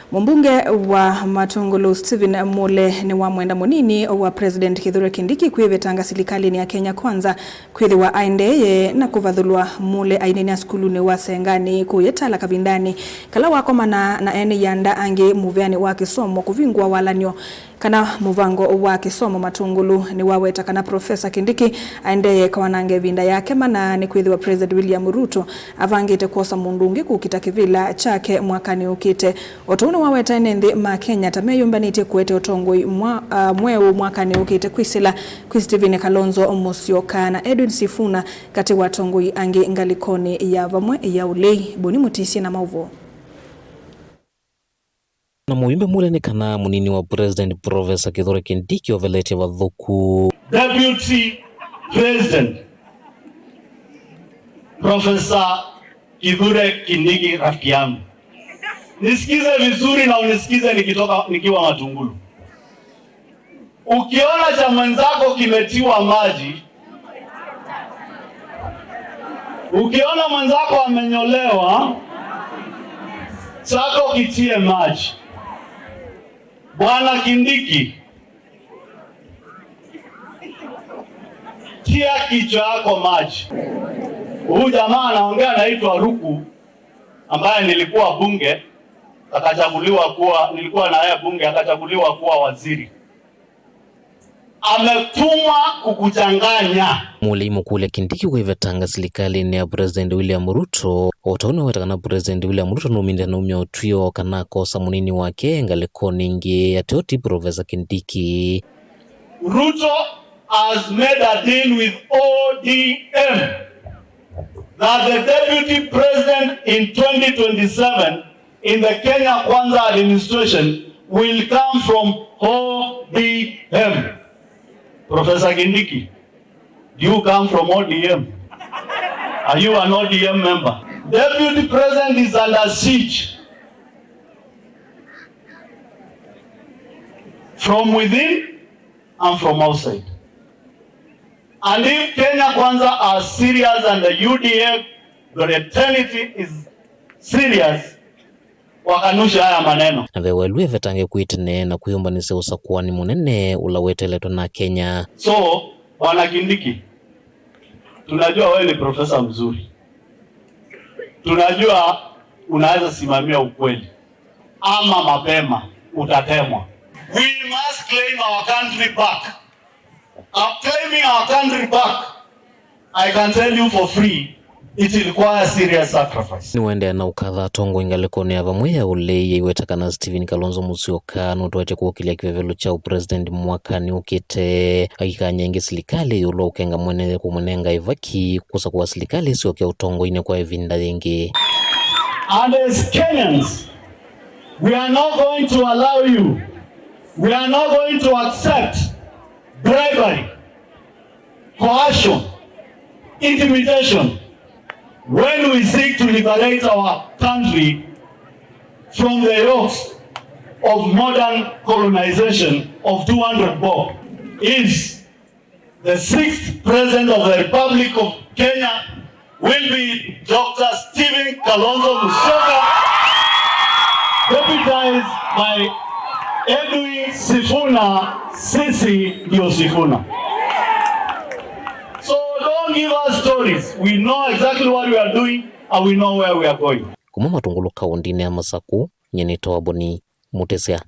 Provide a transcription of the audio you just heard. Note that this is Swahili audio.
Mbunge wa Matungulu Stephen Mule ni wa mwenda munini wa President Kithure Kindiki kwivitanga serikali ni ya Kenya Kwanza kwithiwa aendeye na kuvathulwa Mule ainene skuluni wa Sengani kuyetala kavindani kala wakomana na ene yanda ange muveani wa kisomo kuvingwa walanyo kana muvango wa kisomo Matungulu ni waweta kana Professor Kindiki aendeye kawanange vinda yake mana ni kwithiwa President William Ruto avangite kosa mundungi kukita kivila chake mwakani ukite otuna waweta nende ma Kenya tameyumbanite kuwete otongoi mweu mwakani ukite kwisila Stephen Kalonzo Musyoka na Edwin Sifuna kati watongoi ange ngalikoni ya vamwe ya ulei boni mutisi na mauvo. Na muimbe Mule ni kana munini wa President Professor Kithure Kindiki ovelete vathuku. Deputy President Professor Kithure Kindiki rafiki yangu. Nisikize vizuri na unisikize nikiwa Matungulu. Ukiona cha mwenzako kimetiwa maji, ukiona mwenzako amenyolewa, chako kitie maji. Bwana Kindiki, tia kichwa yako maji. Huyu jamaa anaongea anaitwa Ruku, ambaye nilikuwa bunge akachaguliwa kuwa, nilikuwa na yeye bunge akachaguliwa kuwa waziri. Ametumwa kukuchanganya. Mule mukule Kindiki kwivitanga serikali ni ya President William Ruto otona wetakana President William Ruto numinda numya otwio kana kosa munini wake ngalikoni ngi atoti Professor Kindiki. Ruto has made a deal with ODM that the deputy president in 2027 in the Kenya Kwanza administration will come from ODM. Professor Kindiki, do you come from ODM? Are you an ODM member? Deputy President is under siege from within and from outside. And if Kenya Kwanza are serious and the UDA, the eternity is serious, wakanusha haya maneno. Vewelwe vetange kuitine na kuyumbanise usakuani munene ulaweteleto na Kenya. So, Bwana Kindiki, tunajua wewe ni profesa mzuri. Tunajua unaweza simamia ukweli. Ama mapema utatemwa. We must claim our country back. Claiming our country back, I can tell you for free, it requires serious sacrifice. Niwende na ukatha tongo ingalikoni ya vamwe ya ulei wetakana Stephen Kalonzo Musyoka nutuwache kuwakilia kivevelo cha President mwakani ukite akikanya ingi serikali yulo ukenga mwene kumunenga ivaki kusa kuwa serikali siyokia utongo ine kwa evinda yengi. And as Kenyans, we are not going to allow you, we are not going to accept bribery, coercion, intimidation when we seek to liberate our country from the yokes of modern colonization of 200 Bob. Is the 6th President of the Republic of Kenya will be Dr. Stephen Kalonzo Musyoka, deputized by Edwin Sifuna, Sisi ndio Sifuna. So don't give us stories. We know exactly what we are doing and we know where we are going. Kuma Matungulu kaundini ya Masaku, nyenito waboni Mutesia.